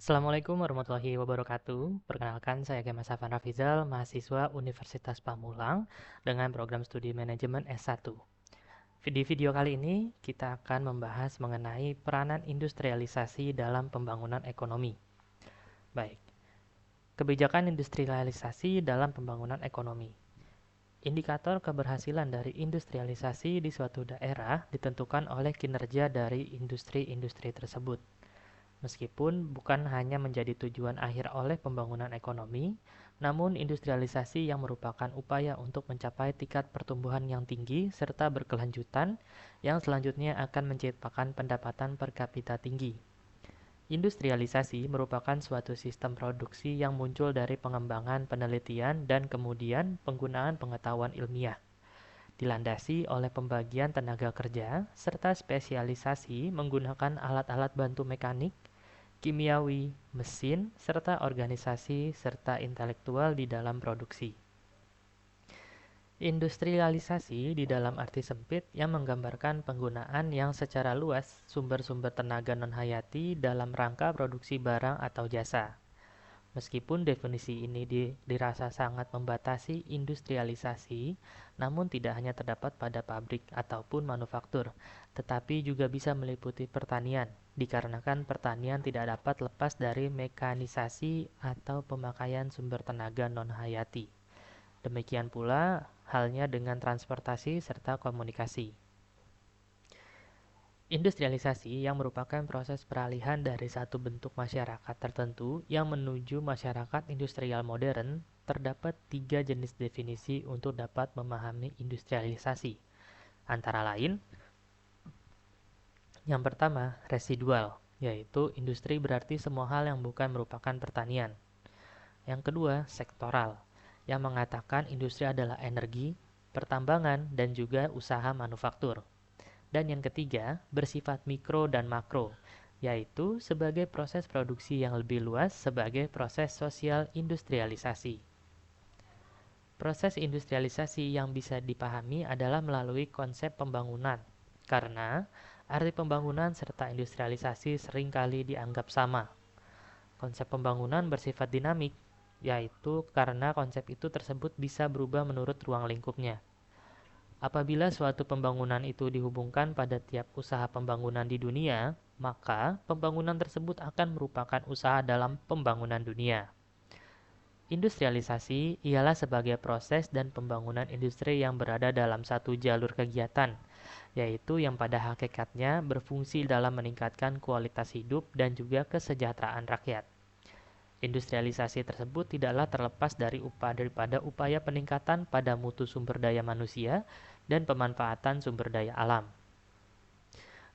Assalamualaikum warahmatullahi wabarakatuh. Perkenalkan, saya Kemas Afan Rafizal, mahasiswa Universitas Pamulang dengan program studi manajemen S1. Di video kali ini, kita akan membahas mengenai peranan industrialisasi dalam pembangunan ekonomi. Baik, kebijakan industrialisasi dalam pembangunan ekonomi. Indikator keberhasilan dari industrialisasi di suatu daerah ditentukan oleh kinerja dari industri-industri tersebut. Meskipun bukan hanya menjadi tujuan akhir oleh pembangunan ekonomi, namun industrialisasi yang merupakan upaya untuk mencapai tingkat pertumbuhan yang tinggi serta berkelanjutan yang selanjutnya akan menciptakan pendapatan per kapita tinggi. Industrialisasi merupakan suatu sistem produksi yang muncul dari pengembangan penelitian dan kemudian penggunaan pengetahuan ilmiah, dilandasi oleh pembagian tenaga kerja serta spesialisasi menggunakan alat-alat bantu mekanik, kimiawi, mesin, serta organisasi serta intelektual di dalam produksi. Industrialisasi di dalam arti sempit yang menggambarkan penggunaan yang secara luas sumber-sumber tenaga non-hayati dalam rangka produksi barang atau jasa. Meskipun definisi ini dirasa sangat membatasi industrialisasi, namun tidak hanya terdapat pada pabrik ataupun manufaktur, tetapi juga bisa meliputi pertanian, dikarenakan pertanian tidak dapat lepas dari mekanisasi atau pemakaian sumber tenaga non-hayati. Demikian pula halnya dengan transportasi serta komunikasi. Industrialisasi yang merupakan proses peralihan dari satu bentuk masyarakat tertentu yang menuju masyarakat industrial modern, terdapat 3 jenis definisi untuk dapat memahami industrialisasi. Antara lain, yang pertama, residual, yaitu industri berarti semua hal yang bukan merupakan pertanian. Yang kedua, sektoral, yang mengatakan industri adalah energi, pertambangan, dan juga usaha manufaktur. Dan yang ketiga, bersifat mikro dan makro, yaitu sebagai proses produksi yang lebih luas sebagai proses sosial industrialisasi. Proses industrialisasi yang bisa dipahami adalah melalui konsep pembangunan, karena arti pembangunan serta industrialisasi seringkali dianggap sama. Konsep pembangunan bersifat dinamik, yaitu karena konsep itu tersebut bisa berubah menurut ruang lingkupnya. Apabila suatu pembangunan itu dihubungkan pada tiap usaha pembangunan di dunia, maka pembangunan tersebut akan merupakan usaha dalam pembangunan dunia. Industrialisasi ialah sebagai proses dan pembangunan industri yang berada dalam satu jalur kegiatan, yaitu yang pada hakikatnya berfungsi dalam meningkatkan kualitas hidup dan juga kesejahteraan rakyat. Industrialisasi tersebut tidaklah terlepas daripada upaya peningkatan pada mutu sumber daya manusia dan pemanfaatan sumber daya alam.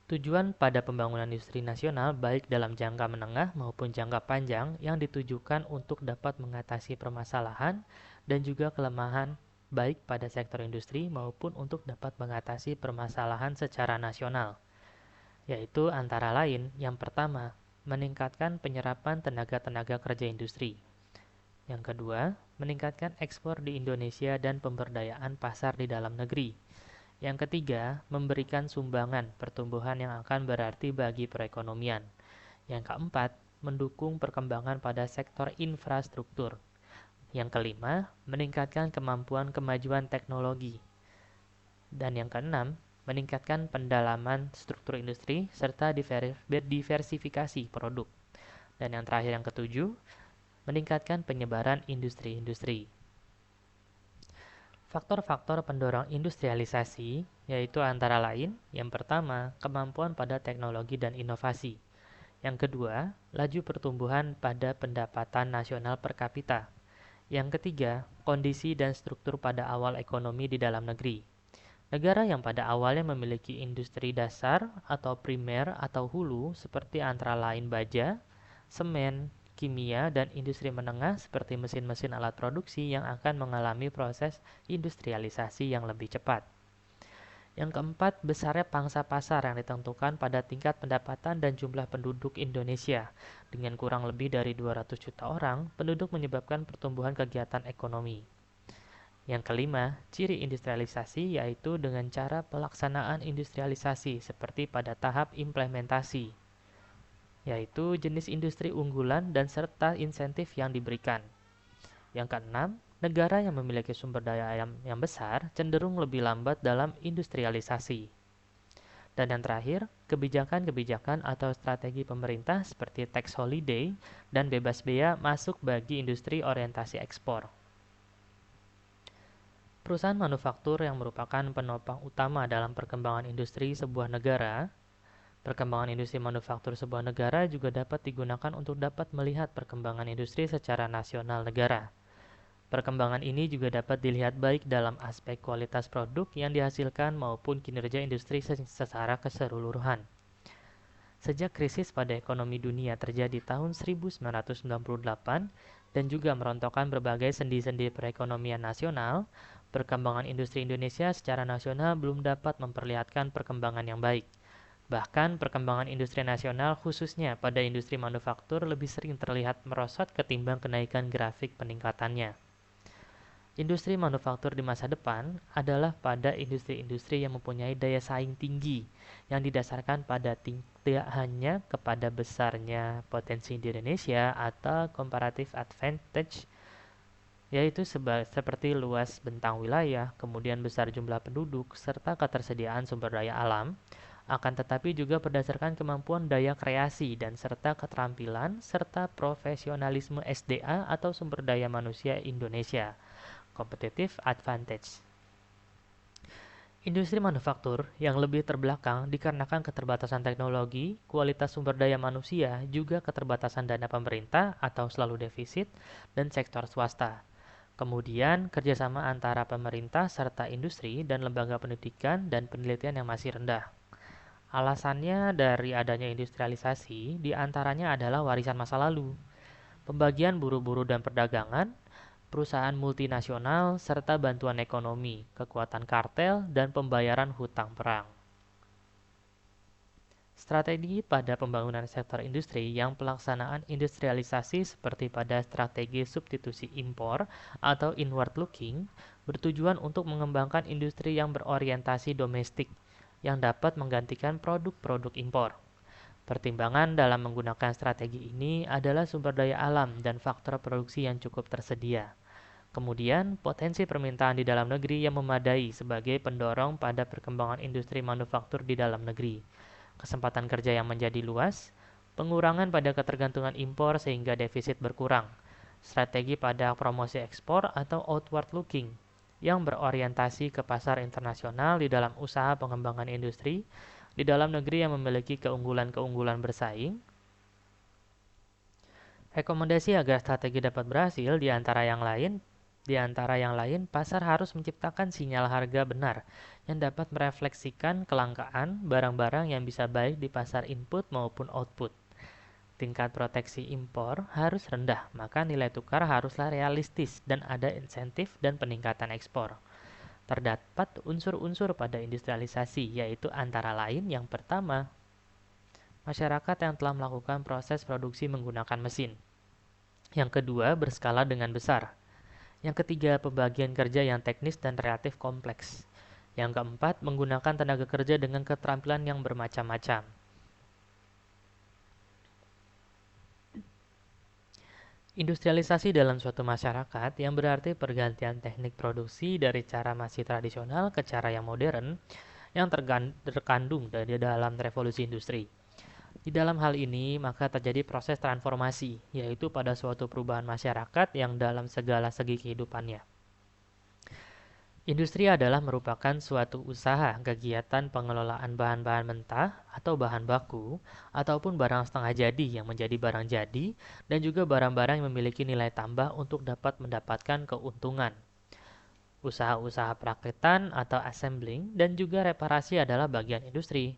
Tujuan pada pembangunan industri nasional baik dalam jangka menengah maupun jangka panjang yang ditujukan untuk dapat mengatasi permasalahan dan juga kelemahan baik pada sektor industri maupun untuk dapat mengatasi permasalahan secara nasional, yaitu antara lain yang pertama, meningkatkan penyerapan tenaga kerja industri. Yang kedua, meningkatkan ekspor di Indonesia dan pemberdayaan pasar di dalam negeri. Yang ketiga, memberikan sumbangan pertumbuhan yang akan berarti bagi perekonomian. Yang keempat, mendukung perkembangan pada sektor infrastruktur. Yang kelima, meningkatkan kemampuan kemajuan teknologi. Dan yang keenam, meningkatkan pendalaman struktur industri serta diversifikasi produk. Dan yang terakhir yang ketujuh, meningkatkan penyebaran industri-industri. Faktor-faktor pendorong industrialisasi yaitu antara lain, yang pertama, kemampuan pada teknologi dan inovasi. Yang kedua, laju pertumbuhan pada pendapatan nasional per kapita. Yang ketiga, kondisi dan struktur pada awal ekonomi di dalam negeri. Negara yang pada awalnya memiliki industri dasar atau primer atau hulu seperti antara lain baja, semen, kimia, dan industri menengah seperti mesin-mesin alat produksi yang akan mengalami proses industrialisasi yang lebih cepat. Yang keempat, besarnya pangsa pasar yang ditentukan pada tingkat pendapatan dan jumlah penduduk Indonesia. Dengan kurang lebih dari 200 juta orang, penduduk menyebabkan pertumbuhan kegiatan ekonomi. Yang kelima, ciri industrialisasi yaitu dengan cara pelaksanaan industrialisasi seperti pada tahap implementasi. yaitu jenis industri unggulan dan serta insentif yang diberikan. Yang keenam, negara yang memiliki sumber daya alam yang besar cenderung lebih lambat dalam industrialisasi. Dan yang terakhir, kebijakan-kebijakan atau strategi pemerintah seperti tax holiday dan bebas bea masuk bagi industri orientasi ekspor. Perusahaan manufaktur yang merupakan penopang utama dalam perkembangan industri sebuah negara. Perkembangan industri manufaktur sebuah negara juga dapat digunakan untuk dapat melihat perkembangan industri secara nasional negara. Perkembangan ini juga dapat dilihat baik dalam aspek kualitas produk yang dihasilkan maupun kinerja industri secara keseluruhan. Sejak krisis pada ekonomi dunia terjadi tahun 1998 dan juga merontokkan berbagai sendi-sendi perekonomian nasional, perkembangan industri Indonesia secara nasional belum dapat memperlihatkan perkembangan yang baik. Bahkan perkembangan industri nasional khususnya pada industri manufaktur lebih sering terlihat merosot ketimbang kenaikan grafik peningkatannya. Industri manufaktur di masa depan adalah pada industri-industri yang mempunyai daya saing tinggi, yang didasarkan pada tidak hanya kepada besarnya potensi di Indonesia atau comparative advantage, yaitu seperti luas bentang wilayah, kemudian besar jumlah penduduk, serta ketersediaan sumber daya alam, akan tetapi juga berdasarkan kemampuan daya kreasi dan serta keterampilan serta profesionalisme SDA atau sumber daya manusia Indonesia. Competitive advantage. Industri manufaktur yang lebih terbelakang dikarenakan keterbatasan teknologi, kualitas sumber daya manusia, juga keterbatasan dana pemerintah atau selalu defisit, dan sektor swasta. Kemudian, kerjasama antara pemerintah serta industri dan lembaga pendidikan dan penelitian yang masih rendah. Alasannya dari adanya industrialisasi diantaranya adalah warisan masa lalu, pembagian buru-buru dan perdagangan, perusahaan multinasional, serta bantuan ekonomi, kekuatan kartel, dan pembayaran hutang perang. Strategi pada pembangunan sektor industri yang pelaksanaan industrialisasi seperti pada strategi substitusi impor atau inward looking bertujuan untuk mengembangkan industri yang berorientasi domestik yang dapat menggantikan produk-produk impor. Pertimbangan dalam menggunakan strategi ini adalah sumber daya alam dan faktor produksi yang cukup tersedia. Kemudian, potensi permintaan di dalam negeri yang memadai sebagai pendorong pada perkembangan industri manufaktur di dalam negeri. Kesempatan kerja yang menjadi luas, pengurangan pada ketergantungan impor sehingga defisit berkurang, strategi pada promosi ekspor atau outward looking yang berorientasi ke pasar internasional di dalam usaha pengembangan industri di dalam negeri yang memiliki keunggulan-keunggulan bersaing. Rekomendasi agar strategi dapat berhasil di antara yang lain, pasar harus menciptakan sinyal harga benar yang dapat merefleksikan kelangkaan barang-barang yang bisa baik di pasar input maupun output. Tingkat proteksi impor harus rendah, maka nilai tukar haruslah realistis dan ada insentif dan peningkatan ekspor. Terdapat unsur-unsur pada industrialisasi, yaitu antara lain yang pertama, masyarakat yang telah melakukan proses produksi menggunakan mesin. Yang kedua, berskala dengan besar. Yang ketiga, pembagian kerja yang teknis dan relatif kompleks. Yang keempat, menggunakan tenaga kerja dengan keterampilan yang bermacam-macam. Industrialisasi dalam suatu masyarakat yang berarti pergantian teknik produksi dari cara masih tradisional ke cara yang modern yang terkandung dari dalam revolusi industri. Di dalam hal ini, maka terjadi proses transformasi, yaitu pada suatu perubahan masyarakat yang dalam segala segi kehidupannya. Industri adalah merupakan suatu usaha kegiatan pengelolaan bahan-bahan mentah atau bahan baku, ataupun barang setengah jadi yang menjadi barang jadi, dan juga barang-barang yang memiliki nilai tambah untuk dapat mendapatkan keuntungan. Usaha-usaha perakitan atau assembling dan juga reparasi adalah bagian industri.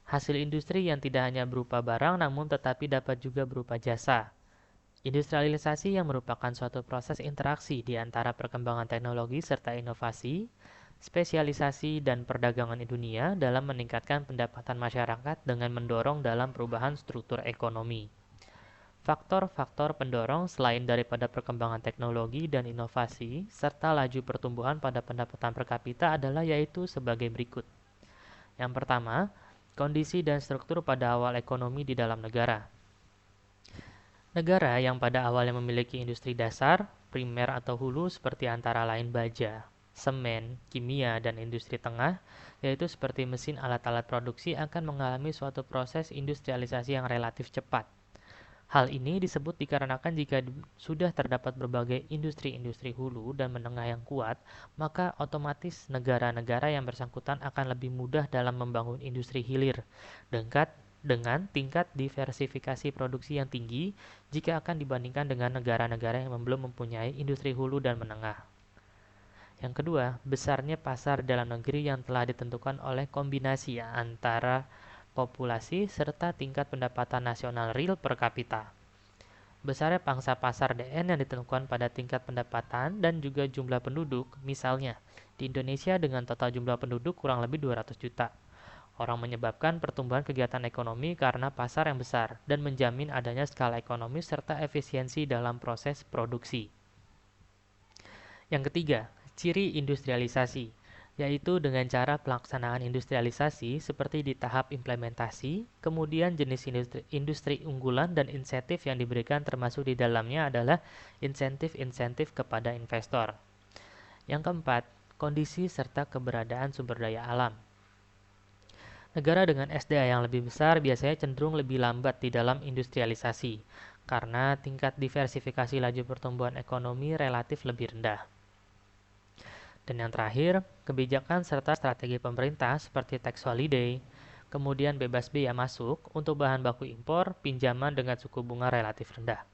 Hasil industri yang tidak hanya berupa barang namun tetapi dapat juga berupa jasa. Industrialisasi yang merupakan suatu proses interaksi di antara perkembangan teknologi serta inovasi, spesialisasi dan perdagangan di dunia dalam meningkatkan pendapatan masyarakat dengan mendorong dalam perubahan struktur ekonomi. Faktor-faktor pendorong selain daripada perkembangan teknologi dan inovasi serta laju pertumbuhan pada pendapatan per kapita adalah yaitu sebagai berikut. Yang pertama, kondisi dan struktur pada awal ekonomi di dalam negara. Negara yang pada awalnya memiliki industri dasar, primer atau hulu seperti antara lain baja, semen, kimia, dan industri tengah, yaitu seperti mesin alat-alat produksi akan mengalami suatu proses industrialisasi yang relatif cepat. Hal ini disebut dikarenakan jika sudah terdapat berbagai industri-industri hulu dan menengah yang kuat, maka otomatis negara-negara yang bersangkutan akan lebih mudah dalam membangun industri hilir, dengan tingkat diversifikasi produksi yang tinggi jika akan dibandingkan dengan negara-negara yang belum mempunyai industri hulu dan menengah. Yang kedua, besarnya pasar dalam negeri yang telah ditentukan oleh kombinasi antara populasi serta tingkat pendapatan nasional real per kapita. Besarnya pangsa pasar DN yang ditentukan pada tingkat pendapatan dan juga jumlah penduduk, misalnya di Indonesia dengan total jumlah penduduk kurang lebih 200 juta. Orang menyebabkan pertumbuhan kegiatan ekonomi karena pasar yang besar dan menjamin adanya skala ekonomi serta efisiensi dalam proses produksi. Yang ketiga, ciri industrialisasi, yaitu dengan cara pelaksanaan industrialisasi seperti di tahap implementasi, kemudian jenis industri unggulan dan insentif yang diberikan termasuk di dalamnya adalah insentif-insentif kepada investor. Yang keempat, kondisi serta keberadaan sumber daya alam. Negara dengan SDA yang lebih besar biasanya cenderung lebih lambat di dalam industrialisasi, karena tingkat diversifikasi laju pertumbuhan ekonomi relatif lebih rendah. Dan yang terakhir, kebijakan serta strategi pemerintah seperti tax holiday, kemudian bebas bea masuk untuk bahan baku impor, pinjaman dengan suku bunga relatif rendah.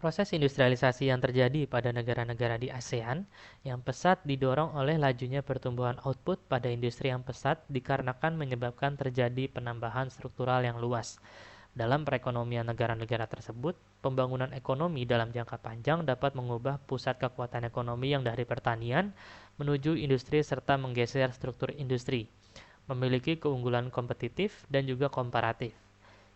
Proses industrialisasi yang terjadi pada negara-negara di ASEAN yang pesat didorong oleh lajunya pertumbuhan output pada industri yang pesat dikarenakan menyebabkan terjadi penambahan struktural yang luas. Dalam perekonomian negara-negara tersebut, pembangunan ekonomi dalam jangka panjang dapat mengubah pusat kekuatan ekonomi yang dari pertanian menuju industri serta menggeser struktur industri, memiliki keunggulan kompetitif dan juga komparatif.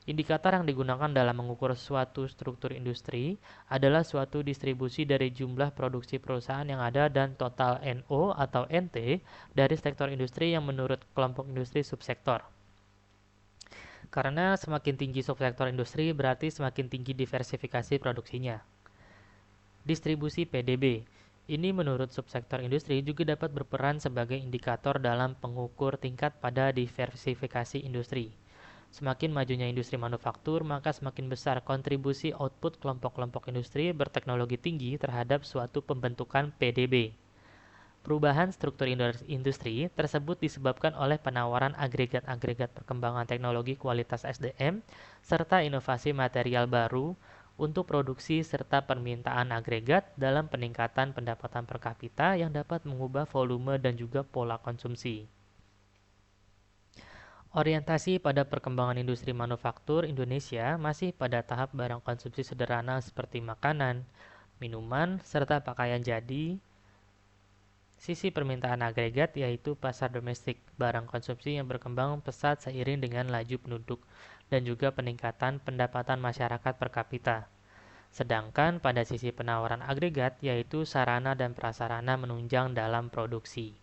Indikator yang digunakan dalam mengukur suatu struktur industri adalah suatu distribusi dari jumlah produksi perusahaan yang ada dan total NO atau NT dari sektor industri yang menurut kelompok industri subsektor. Karena semakin tinggi subsektor industri berarti semakin tinggi diversifikasi produksinya. Distribusi PDB. Ini menurut subsektor industri juga dapat berperan sebagai indikator dalam pengukur tingkat pada diversifikasi industri. Semakin majunya industri manufaktur, maka semakin besar kontribusi output kelompok-kelompok industri berteknologi tinggi terhadap suatu pembentukan PDB. Perubahan struktur industri tersebut disebabkan oleh penawaran agregat-agregat perkembangan teknologi kualitas SDM serta inovasi material baru untuk produksi serta permintaan agregat dalam peningkatan pendapatan per kapita yang dapat mengubah volume dan juga pola konsumsi. Orientasi pada perkembangan industri manufaktur Indonesia masih pada tahap barang konsumsi sederhana seperti makanan, minuman, serta pakaian jadi. Sisi permintaan agregat yaitu pasar domestik, barang konsumsi yang berkembang pesat seiring dengan laju penduduk dan juga peningkatan pendapatan masyarakat per kapita. Sedangkan pada sisi penawaran agregat yaitu sarana dan prasarana menunjang dalam produksi.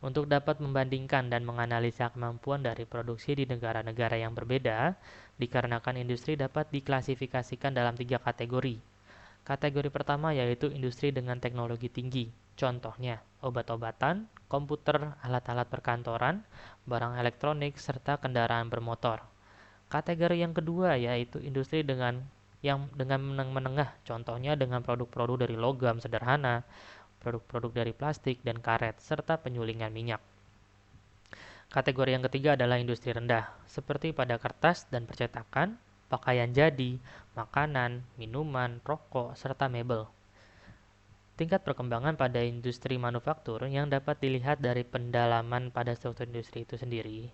Untuk dapat membandingkan dan menganalisa kemampuan dari produksi di negara-negara yang berbeda, dikarenakan industri dapat diklasifikasikan dalam 3 kategori. Kategori pertama yaitu industri dengan teknologi tinggi, contohnya obat-obatan, komputer, alat-alat perkantoran, barang elektronik, serta kendaraan bermotor. Kategori yang kedua yaitu industri dengan menengah, contohnya dengan produk-produk dari logam sederhana, produk-produk dari plastik dan karet, serta penyulingan minyak. Kategori yang ketiga adalah industri rendah, seperti pada kertas dan percetakan, pakaian jadi, makanan, minuman, rokok, serta mebel. Tingkat perkembangan pada industri manufaktur yang dapat dilihat dari pendalaman pada struktur industri itu sendiri.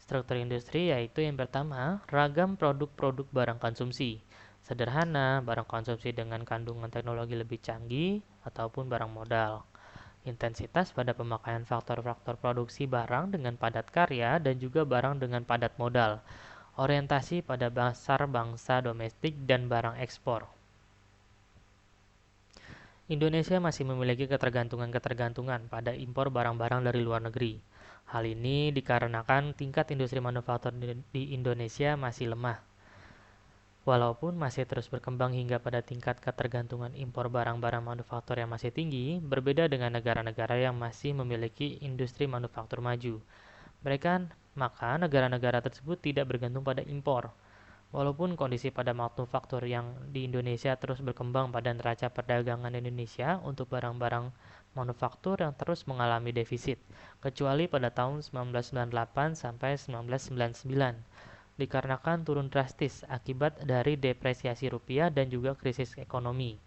Struktur industri yaitu yang pertama, ragam produk-produk barang konsumsi. Sederhana, barang konsumsi dengan kandungan teknologi lebih canggih, ataupun barang modal. Intensitas pada pemakaian faktor-faktor produksi barang dengan padat karya dan juga barang dengan padat modal. Orientasi pada pasar bangsa domestik dan barang ekspor. Indonesia masih memiliki ketergantungan-ketergantungan pada impor barang-barang dari luar negeri. Hal ini dikarenakan tingkat industri manufaktur di Indonesia masih lemah. Walaupun masih terus berkembang hingga pada tingkat ketergantungan impor barang-barang manufaktur yang masih tinggi, berbeda dengan negara-negara yang masih memiliki industri manufaktur maju. Maka negara-negara tersebut tidak bergantung pada impor. Walaupun kondisi pada manufaktur yang di Indonesia terus berkembang pada neraca perdagangan Indonesia untuk barang-barang manufaktur yang terus mengalami defisit, kecuali pada tahun 1998 sampai 1999, dikarenakan turun drastis akibat dari depresiasi rupiah dan juga krisis ekonomi.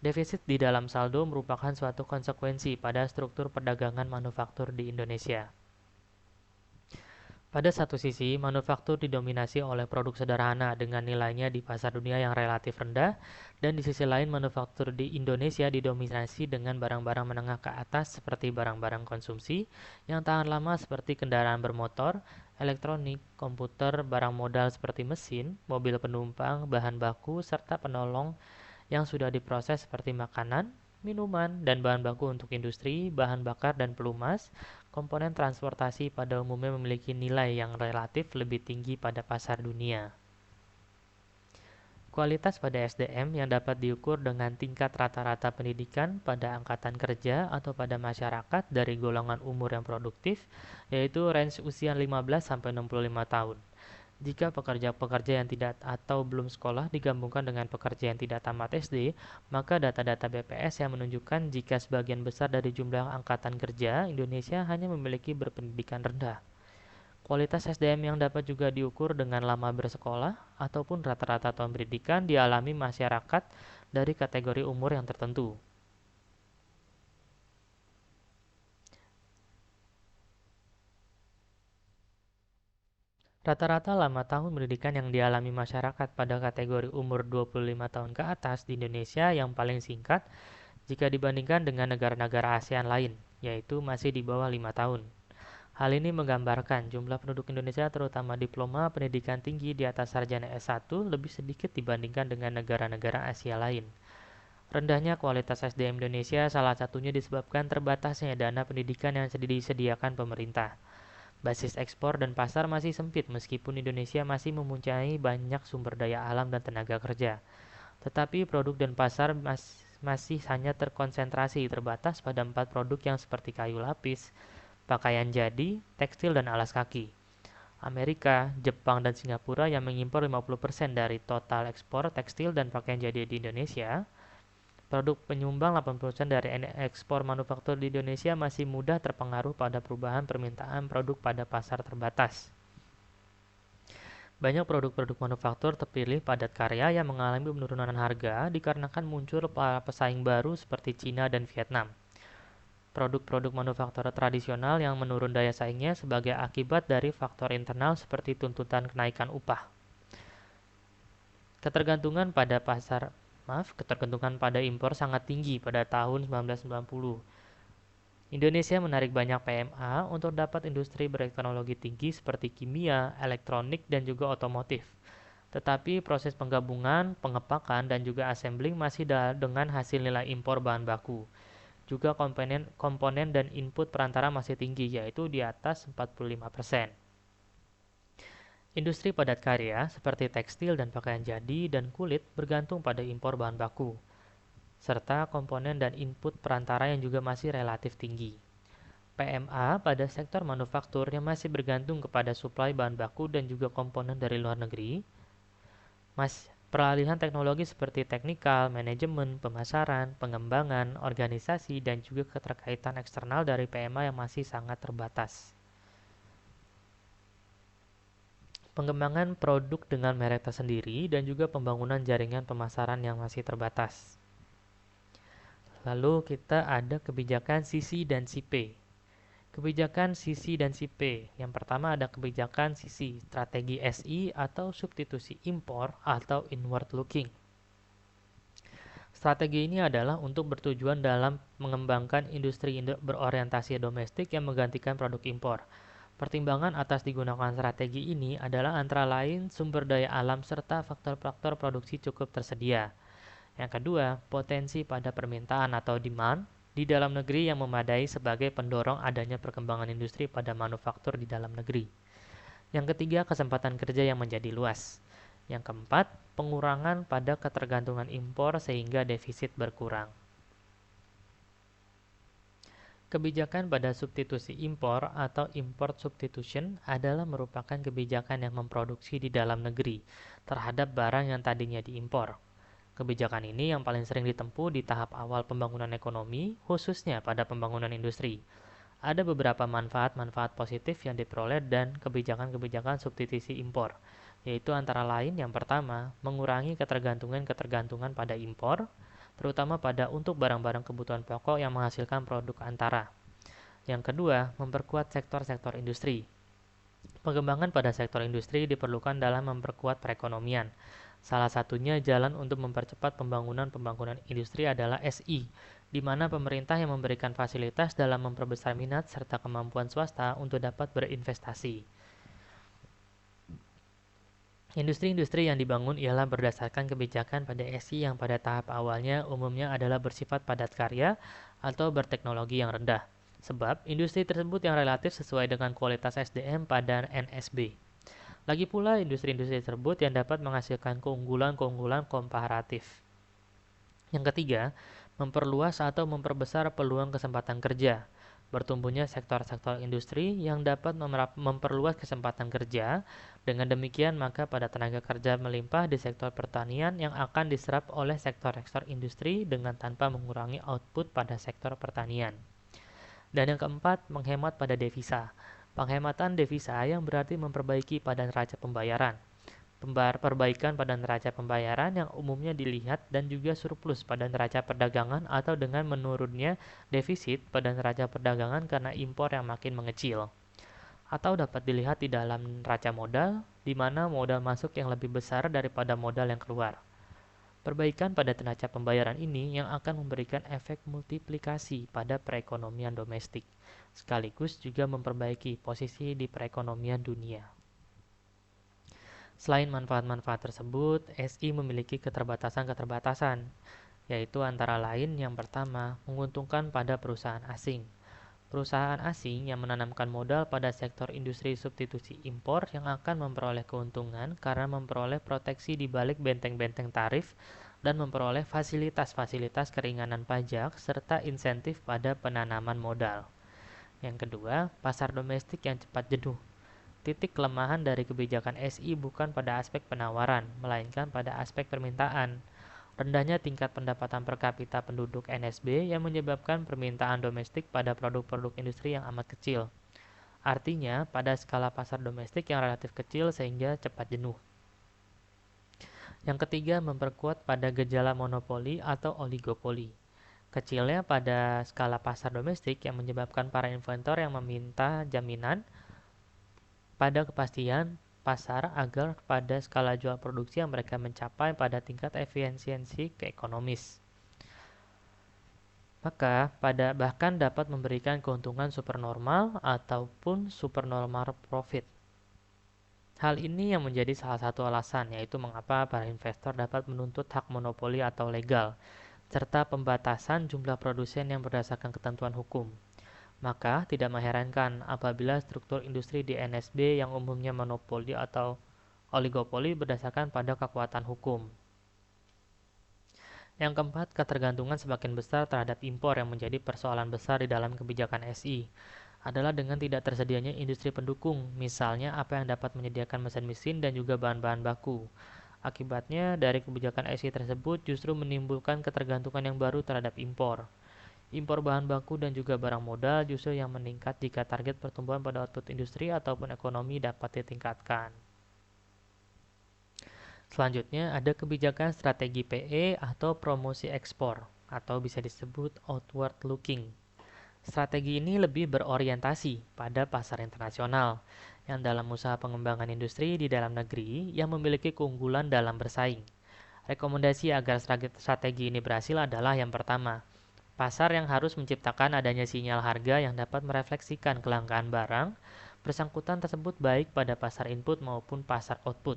Defisit di dalam saldo merupakan suatu konsekuensi pada struktur perdagangan manufaktur di Indonesia. Pada satu sisi, manufaktur didominasi oleh produk sederhana dengan nilainya di pasar dunia yang relatif rendah, dan di sisi lain manufaktur di Indonesia didominasi dengan barang-barang menengah ke atas seperti barang-barang konsumsi yang tahan lama seperti kendaraan bermotor, elektronik, komputer, barang modal seperti mesin, mobil penumpang, bahan baku, serta penolong yang sudah diproses seperti makanan, minuman, dan bahan baku untuk industri, bahan bakar, dan pelumas. Komponen transportasi pada umumnya memiliki nilai yang relatif lebih tinggi pada pasar dunia. Kualitas pada SDM yang dapat diukur dengan tingkat rata-rata pendidikan pada angkatan kerja atau pada masyarakat dari golongan umur yang produktif, yaitu range usia 15-65 tahun. Jika pekerja-pekerja yang tidak atau belum sekolah digabungkan dengan pekerja yang tidak tamat SD, maka data-data BPS yang menunjukkan jika sebagian besar dari jumlah angkatan kerja Indonesia hanya memiliki berpendidikan rendah. Kualitas SDM yang dapat juga diukur dengan lama bersekolah ataupun rata-rata tahun pendidikan dialami masyarakat dari kategori umur yang tertentu. Rata-rata lama tahun pendidikan yang dialami masyarakat pada kategori umur 25 tahun ke atas di Indonesia yang paling singkat jika dibandingkan dengan negara-negara ASEAN lain, yaitu masih di bawah 5 tahun. Hal ini menggambarkan jumlah penduduk Indonesia terutama diploma pendidikan tinggi di atas sarjana S1 lebih sedikit dibandingkan dengan negara-negara Asia lain. Rendahnya kualitas SDM Indonesia salah satunya disebabkan terbatasnya dana pendidikan yang disediakan pemerintah. Basis ekspor dan pasar masih sempit meskipun Indonesia masih mempunyai banyak sumber daya alam dan tenaga kerja. Tetapi produk dan pasar masih hanya terkonsentrasi terbatas pada 4 produk yang seperti kayu lapis, pakaian jadi, tekstil dan alas kaki. Amerika, Jepang, dan Singapura yang mengimpor 50% dari total ekspor tekstil dan pakaian jadi di Indonesia. Produk penyumbang 80% dari ekspor manufaktur di Indonesia masih mudah terpengaruh pada perubahan permintaan produk pada pasar terbatas. Banyak produk-produk manufaktur terpilih padat karya yang mengalami penurunan harga dikarenakan muncul para pesaing baru seperti Cina dan Vietnam. Produk-produk manufaktur tradisional yang menurun daya saingnya sebagai akibat dari faktor internal seperti tuntutan kenaikan upah. Ketergantungan pada impor sangat tinggi pada tahun 1990. Indonesia menarik banyak PMA untuk dapat industri berteknologi tinggi seperti kimia, elektronik, dan juga otomotif. Tetapi proses penggabungan, pengepakan, dan juga assembling masih dengan hasil nilai impor bahan baku. Juga komponen dan input perantara masih tinggi, yaitu di atas 45%. Industri padat karya seperti tekstil dan pakaian jadi dan kulit bergantung pada impor bahan baku, serta komponen dan input perantara yang juga masih relatif tinggi. PMA pada sektor manufaktur yang masih bergantung kepada suplai bahan baku dan juga komponen dari luar negeri. Peralihan teknologi seperti teknikal, manajemen, pemasaran, pengembangan, organisasi, dan juga keterkaitan eksternal dari PMA yang masih sangat terbatas. Pengembangan produk dengan merek tersendiri dan juga pembangunan jaringan pemasaran yang masih terbatas. Lalu kita ada kebijakan sisi dan CP. Kebijakan sisi dan CP. Yang pertama ada kebijakan sisi, strategi SI atau substitusi impor atau inward looking. Strategi ini adalah untuk bertujuan dalam mengembangkan industri berorientasi domestik yang menggantikan produk impor. Pertimbangan atas digunakan strategi ini adalah antara lain sumber daya alam serta faktor-faktor produksi cukup tersedia. Yang kedua, potensi pada permintaan atau demand. di dalam negeri yang memadai sebagai pendorong adanya perkembangan industri pada manufaktur di dalam negeri. Yang ketiga, kesempatan kerja yang menjadi luas. Yang keempat, pengurangan pada ketergantungan impor sehingga defisit berkurang. Kebijakan pada substitusi impor atau import substitution adalah merupakan kebijakan yang memproduksi di dalam negeri terhadap barang yang tadinya diimpor. Kebijakan ini yang paling sering ditempuh di tahap awal pembangunan ekonomi, khususnya pada pembangunan industri. Ada beberapa manfaat-manfaat positif yang diperoleh dan kebijakan-kebijakan substitusi impor, yaitu antara lain yang pertama, mengurangi ketergantungan-ketergantungan pada impor, terutama pada untuk barang-barang kebutuhan pokok yang menghasilkan produk antara. Yang kedua, memperkuat sektor-sektor industri. Pengembangan pada sektor industri diperlukan dalam memperkuat perekonomian. Salah satunya jalan untuk mempercepat pembangunan industri adalah SI, di mana pemerintah yang memberikan fasilitas dalam memperbesar minat serta kemampuan swasta untuk dapat berinvestasi. Industri-industri yang dibangun ialah berdasarkan kebijakan pada SI yang pada tahap awalnya umumnya adalah bersifat padat karya atau berteknologi yang rendah, sebab industri tersebut yang relatif sesuai dengan kualitas SDM pada NSB. Lagi pula industri-industri tersebut yang dapat menghasilkan keunggulan-keunggulan komparatif. Yang ketiga, memperluas atau memperbesar peluang kesempatan kerja. Bertumbuhnya sektor-sektor industri yang dapat memperluas kesempatan kerja. Dengan demikian, maka pada tenaga kerja melimpah di sektor pertanian yang akan diserap oleh sektor-sektor industri dengan tanpa mengurangi output pada sektor pertanian. Dan yang keempat, menghemat pada devisa. Penghematan devisa yang berarti memperbaiki pada neraca pembayaran. Perbaikan pada neraca pembayaran yang umumnya dilihat dan juga surplus pada neraca perdagangan atau dengan menurunnya defisit pada neraca perdagangan karena impor yang makin mengecil. Atau dapat dilihat di dalam neraca modal, di mana modal masuk yang lebih besar daripada modal yang keluar. Perbaikan pada neraca pembayaran ini yang akan memberikan efek multiplikasi pada perekonomian domestik, sekaligus juga memperbaiki posisi di perekonomian dunia. Selain manfaat-manfaat tersebut, SI memiliki keterbatasan-keterbatasan, yaitu antara lain yang pertama, menguntungkan pada perusahaan asing. Perusahaan asing yang menanamkan modal pada sektor industri substitusi impor yang akan memperoleh keuntungan karena memperoleh proteksi di balik benteng-benteng tarif dan memperoleh fasilitas-fasilitas keringanan pajak serta insentif pada penanaman modal. Yang kedua, pasar domestik yang cepat jenuh. Titik kelemahan dari kebijakan SI bukan pada aspek penawaran, melainkan pada aspek permintaan. Rendahnya tingkat pendapatan per kapita penduduk NSB yang menyebabkan permintaan domestik pada produk-produk industri yang amat kecil. Artinya, pada skala pasar domestik yang relatif kecil sehingga cepat jenuh. Yang ketiga, memperkuat pada gejala monopoli atau oligopoli. Kecilnya pada skala pasar domestik yang menyebabkan para inventor yang meminta jaminan pada kepastian pasar agar pada skala jual produksi yang mereka mencapai pada tingkat efisiensi keekonomis. Maka bahkan dapat memberikan keuntungan supernormal ataupun supernormal profit. Hal ini yang menjadi salah satu alasan, yaitu mengapa para investor dapat menuntut hak monopoli atau legal, serta pembatasan jumlah produsen yang berdasarkan ketentuan hukum. Maka tidak mengherankan apabila struktur industri di NSB yang umumnya monopoli atau oligopoli berdasarkan pada kekuatan hukum. Yang keempat, ketergantungan semakin besar terhadap impor yang menjadi persoalan besar di dalam kebijakan SI adalah dengan tidak tersedianya industri pendukung, misalnya apa yang dapat menyediakan mesin-mesin dan juga bahan-bahan baku. Akibatnya, dari kebijakan SI tersebut justru menimbulkan ketergantungan yang baru terhadap impor. Impor bahan baku dan juga barang modal justru yang meningkat jika target pertumbuhan pada output industri ataupun ekonomi dapat ditingkatkan. Selanjutnya ada kebijakan strategi PE atau promosi ekspor atau bisa disebut outward looking. Strategi ini lebih berorientasi pada pasar internasional yang dalam usaha pengembangan industri di dalam negeri yang memiliki keunggulan dalam bersaing. Rekomendasi agar strategi ini berhasil adalah yang pertama, pasar yang harus menciptakan adanya sinyal harga yang dapat merefleksikan kelangkaan barang bersangkutan tersebut baik pada pasar input maupun pasar output.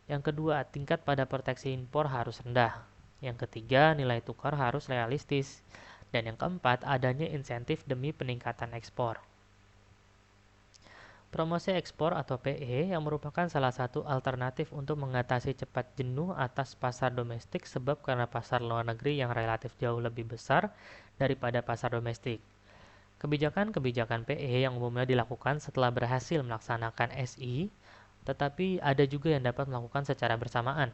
Yang kedua, tingkat pada proteksi impor harus rendah. Yang ketiga, nilai tukar harus realistis. Dan yang keempat, adanya insentif demi peningkatan ekspor. Promosi ekspor atau PE yang merupakan salah satu alternatif untuk mengatasi cepat jenuh atas pasar domestik sebab karena pasar luar negeri yang relatif jauh lebih besar daripada pasar domestik. Kebijakan-kebijakan PE yang umumnya dilakukan setelah berhasil melaksanakan SI, tetapi ada juga yang dapat melakukan secara bersamaan.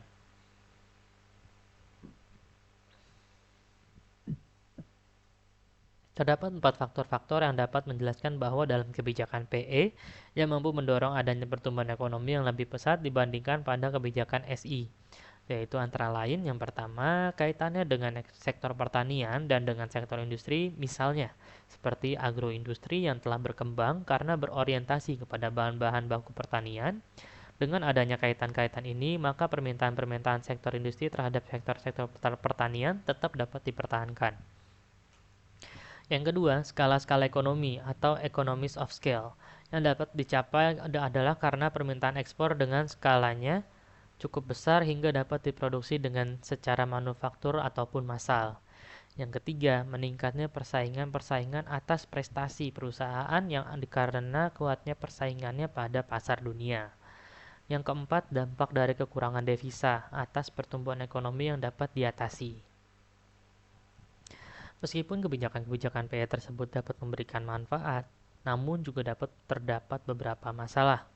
Terdapat 4 faktor-faktor yang dapat menjelaskan bahwa dalam kebijakan PE yang mampu mendorong adanya pertumbuhan ekonomi yang lebih pesat dibandingkan pada kebijakan SI, yaitu antara lain yang pertama kaitannya dengan sektor pertanian dan dengan sektor industri, misalnya seperti agroindustri yang telah berkembang karena berorientasi kepada bahan-bahan baku pertanian. Dengan adanya kaitan-kaitan ini, maka permintaan-permintaan sektor industri terhadap sektor-sektor pertanian tetap dapat dipertahankan. Yang kedua, skala-skala ekonomi atau economies of scale yang dapat dicapai adalah karena permintaan ekspor dengan skalanya cukup besar hingga dapat diproduksi dengan secara manufaktur ataupun massal. Yang ketiga, meningkatnya persaingan-persaingan atas prestasi perusahaan yang karena kuatnya persaingannya pada pasar dunia. Yang keempat, dampak dari kekurangan devisa atas pertumbuhan ekonomi yang dapat diatasi. Meskipun kebijakan-kebijakan PE tersebut dapat memberikan manfaat, namun juga dapat terdapat beberapa masalah.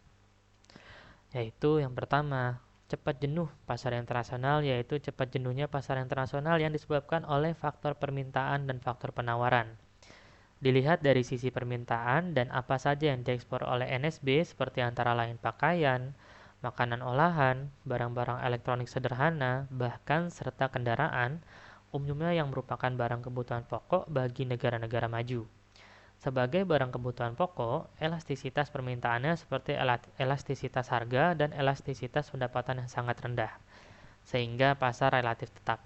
Yaitu yang pertama, cepat jenuh pasar internasional, yaitu cepat jenuhnya pasar internasional yang disebabkan oleh faktor permintaan dan faktor penawaran. Dilihat dari sisi permintaan dan apa saja yang diekspor oleh NSB seperti antara lain pakaian, makanan olahan, barang-barang elektronik sederhana, bahkan serta kendaraan, umumnya yang merupakan barang kebutuhan pokok bagi negara-negara maju. Sebagai barang kebutuhan pokok, elastisitas permintaannya seperti elastisitas harga dan elastisitas pendapatan yang sangat rendah, sehingga pasar relatif tetap.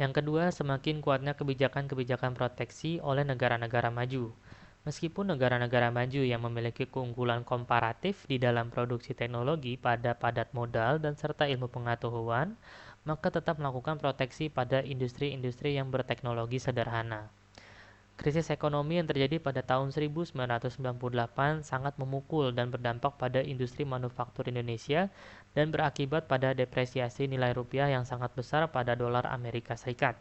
Yang kedua, semakin kuatnya kebijakan-kebijakan proteksi oleh negara-negara maju. Meskipun negara-negara maju yang memiliki keunggulan komparatif di dalam produksi teknologi pada padat modal dan serta ilmu pengetahuan, maka tetap melakukan proteksi pada industri-industri yang berteknologi sederhana. Krisis ekonomi yang terjadi pada tahun 1998 sangat memukul dan berdampak pada industri manufaktur Indonesia dan berakibat pada depresiasi nilai rupiah yang sangat besar pada dolar Amerika Serikat.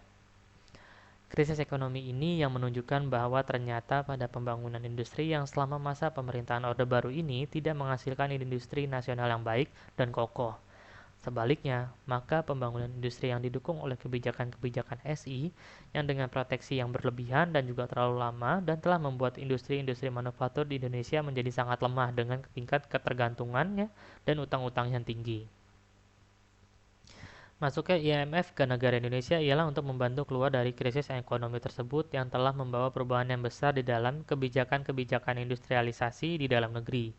Krisis ekonomi ini yang menunjukkan bahwa ternyata pada pembangunan industri yang selama masa pemerintahan Orde Baru ini tidak menghasilkan industri nasional yang baik dan kokoh. Sebaliknya, maka pembangunan industri yang didukung oleh kebijakan-kebijakan SI yang dengan proteksi yang berlebihan dan juga terlalu lama dan telah membuat industri-industri manufaktur di Indonesia menjadi sangat lemah dengan tingkat ketergantungannya dan utang-utang yang tinggi. Masuknya IMF ke negara Indonesia ialah untuk membantu keluar dari krisis ekonomi tersebut yang telah membawa perubahan yang besar di dalam kebijakan-kebijakan industrialisasi di dalam negeri.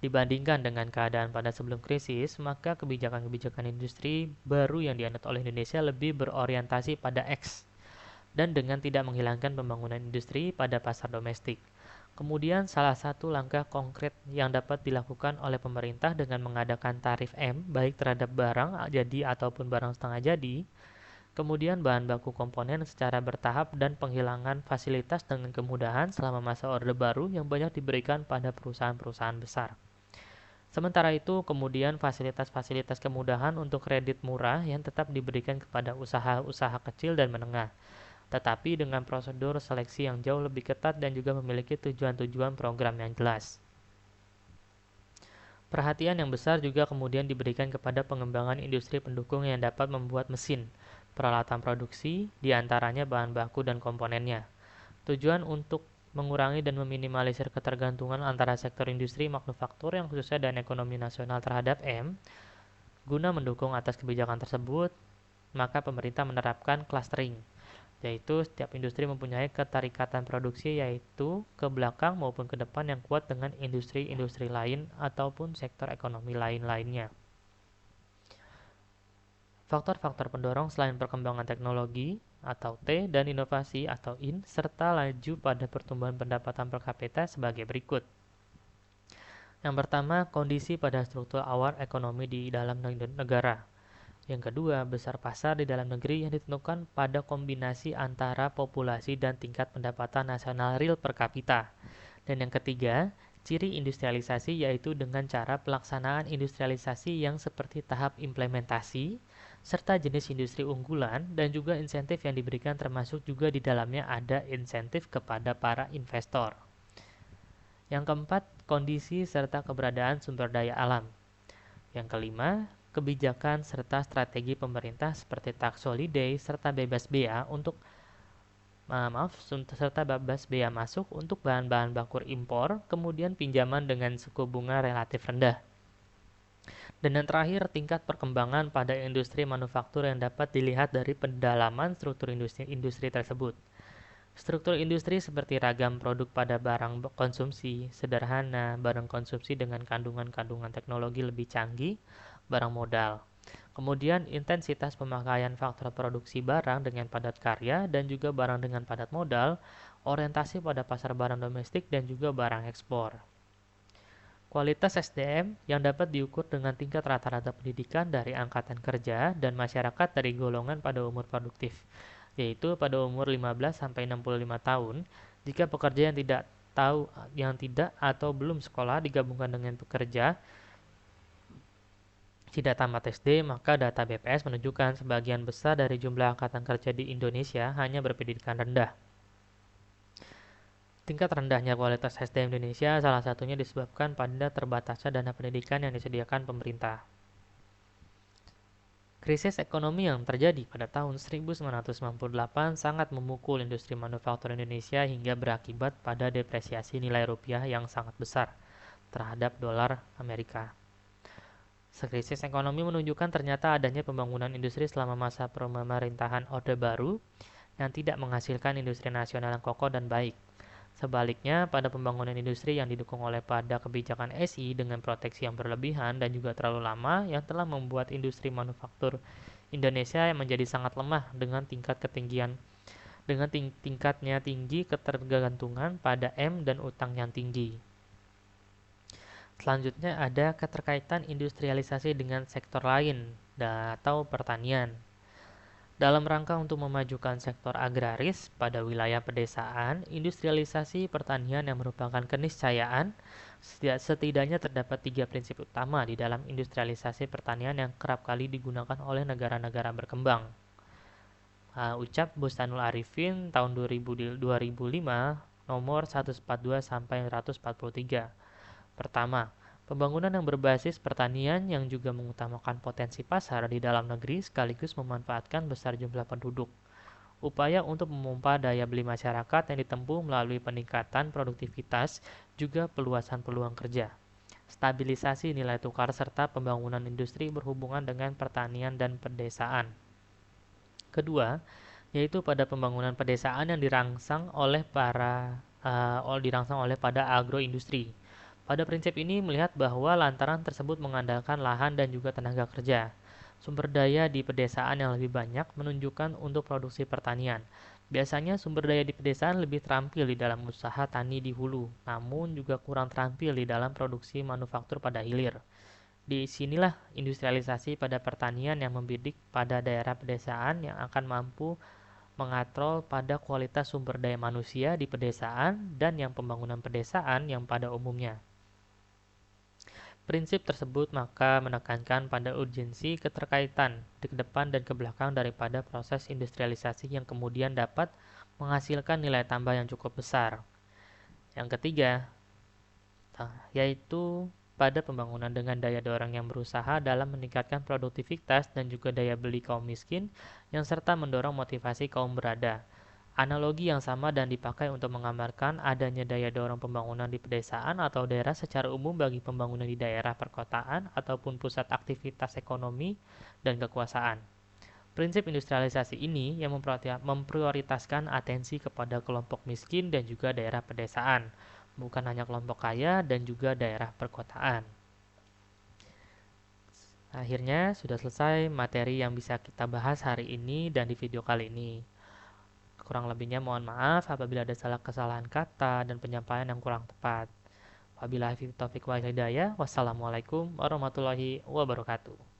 Dibandingkan dengan keadaan pada sebelum krisis, maka kebijakan-kebijakan industri baru yang dianut oleh Indonesia lebih berorientasi pada X dan dengan tidak menghilangkan pembangunan industri pada pasar domestik. Kemudian salah satu langkah konkret yang dapat dilakukan oleh pemerintah dengan mengadakan tarif M baik terhadap barang jadi ataupun barang setengah jadi, kemudian bahan baku komponen secara bertahap dan penghilangan fasilitas dengan kemudahan selama masa Orde Baru yang banyak diberikan pada perusahaan-perusahaan besar. Sementara itu, kemudian fasilitas-fasilitas kemudahan untuk kredit murah yang tetap diberikan kepada usaha-usaha kecil dan menengah, tetapi dengan prosedur seleksi yang jauh lebih ketat dan juga memiliki tujuan-tujuan program yang jelas. Perhatian yang besar juga kemudian diberikan kepada pengembangan industri pendukung yang dapat membuat mesin, peralatan produksi, diantaranya bahan baku dan komponennya. Tujuan untuk mengurangi dan meminimalisir ketergantungan antara sektor industri manufaktur yang khususnya dan ekonomi nasional terhadap M. Guna mendukung atas kebijakan tersebut, maka pemerintah menerapkan clustering, yaitu setiap industri mempunyai keterikatan produksi yaitu ke belakang maupun ke depan yang kuat dengan industri-industri lain ataupun sektor ekonomi lain-lainnya. Faktor-faktor pendorong selain perkembangan teknologi atau T dan inovasi atau IN serta laju pada pertumbuhan pendapatan per kapita sebagai berikut. Yang pertama, kondisi pada struktur awal ekonomi di dalam negara. Yang kedua, besar pasar di dalam negeri yang ditentukan pada kombinasi antara populasi dan tingkat pendapatan nasional real per kapita. Dan yang ketiga, ciri industrialisasi yaitu dengan cara pelaksanaan industrialisasi yang seperti tahap implementasi, serta jenis industri unggulan dan juga insentif yang diberikan termasuk juga di dalamnya ada insentif kepada para investor. Yang keempat, kondisi serta keberadaan sumber daya alam. Yang kelima, kebijakan serta strategi pemerintah seperti tax holiday serta bebas bea untuk serta bebas bea masuk untuk bahan-bahan baku impor, kemudian pinjaman dengan suku bunga relatif rendah. Dan yang terakhir, tingkat perkembangan pada industri manufaktur yang dapat dilihat dari pendalaman struktur industri tersebut. Struktur industri seperti ragam produk pada barang konsumsi, sederhana, barang konsumsi dengan kandungan-kandungan teknologi lebih canggih, barang modal. Kemudian intensitas pemakaian faktor produksi barang dengan padat karya dan juga barang dengan padat modal, orientasi pada pasar barang domestik dan juga barang ekspor. Kualitas SDM yang dapat diukur dengan tingkat rata-rata pendidikan dari angkatan kerja dan masyarakat dari golongan pada umur produktif, yaitu pada umur 15-65 tahun. Jika pekerja yang tidak atau belum sekolah digabungkan dengan pekerja tidak tamat SD, maka data BPS menunjukkan sebagian besar dari jumlah angkatan kerja di Indonesia hanya berpendidikan rendah. Tingkat rendahnya kualitas SDM Indonesia salah satunya disebabkan pada terbatasnya dana pendidikan yang disediakan pemerintah. Krisis ekonomi yang terjadi pada tahun 1998 sangat memukul industri manufaktur Indonesia hingga berakibat pada depresiasi nilai rupiah yang sangat besar terhadap dolar Amerika. Krisis ekonomi menunjukkan ternyata adanya pembangunan industri selama masa pemerintahan Orde Baru yang tidak menghasilkan industri nasional yang kokoh dan baik. Sebaliknya, pada pembangunan industri yang didukung oleh pada kebijakan SI dengan proteksi yang berlebihan dan juga terlalu lama yang telah membuat industri manufaktur Indonesia yang menjadi sangat lemah dengan tingkatnya tinggi ketergantungan pada M dan utang yang tinggi. Selanjutnya ada keterkaitan industrialisasi dengan sektor lain atau pertanian. Dalam rangka untuk memajukan sektor agraris pada wilayah pedesaan, industrialisasi pertanian yang merupakan keniscayaan, setidaknya terdapat 3 prinsip utama di dalam industrialisasi pertanian yang kerap kali digunakan oleh negara-negara berkembang. Ucap Bustanul Arifin tahun 2005 nomor 142-143. Pertama, pembangunan yang berbasis pertanian yang juga mengutamakan potensi pasar di dalam negeri sekaligus memanfaatkan besar jumlah penduduk. Upaya untuk memompa daya beli masyarakat yang ditempuh melalui peningkatan produktivitas juga peluasan peluang kerja. Stabilisasi nilai tukar serta pembangunan industri berhubungan dengan pertanian dan pedesaan. Kedua, yaitu pada pembangunan pedesaan yang dirangsang oleh pada agroindustri. Pada prinsip ini melihat bahwa lantaran tersebut mengandalkan lahan dan juga tenaga kerja. Sumber daya di pedesaan yang lebih banyak menunjukkan untuk produksi pertanian. Biasanya sumber daya di pedesaan lebih terampil di dalam usaha tani di hulu, namun juga kurang terampil di dalam produksi manufaktur pada hilir. Di sinilah industrialisasi pada pertanian yang membidik pada daerah pedesaan yang akan mampu mengatrol pada kualitas sumber daya manusia di pedesaan dan yang pembangunan pedesaan yang pada umumnya. Prinsip tersebut maka menekankan pada urgensi keterkaitan di depan dan ke belakang daripada proses industrialisasi yang kemudian dapat menghasilkan nilai tambah yang cukup besar. Yang ketiga, yaitu pada pembangunan dengan daya dorong yang berusaha dalam meningkatkan produktivitas dan juga daya beli kaum miskin yang serta mendorong motivasi kaum berada. Analogi yang sama dan dipakai untuk menggambarkan adanya daya dorong pembangunan di pedesaan atau daerah secara umum bagi pembangunan di daerah perkotaan ataupun pusat aktivitas ekonomi dan kekuasaan. Prinsip industrialisasi ini yang memprioritaskan atensi kepada kelompok miskin dan juga daerah pedesaan, bukan hanya kelompok kaya dan juga daerah perkotaan. Akhirnya sudah selesai materi yang bisa kita bahas hari ini dan di video kali ini. Kurang lebihnya mohon maaf apabila ada kesalahan kata dan penyampaian yang kurang tepat. Wabillahi taufiq wal hidayah. Wassalamualaikum warahmatullahi wabarakatuh.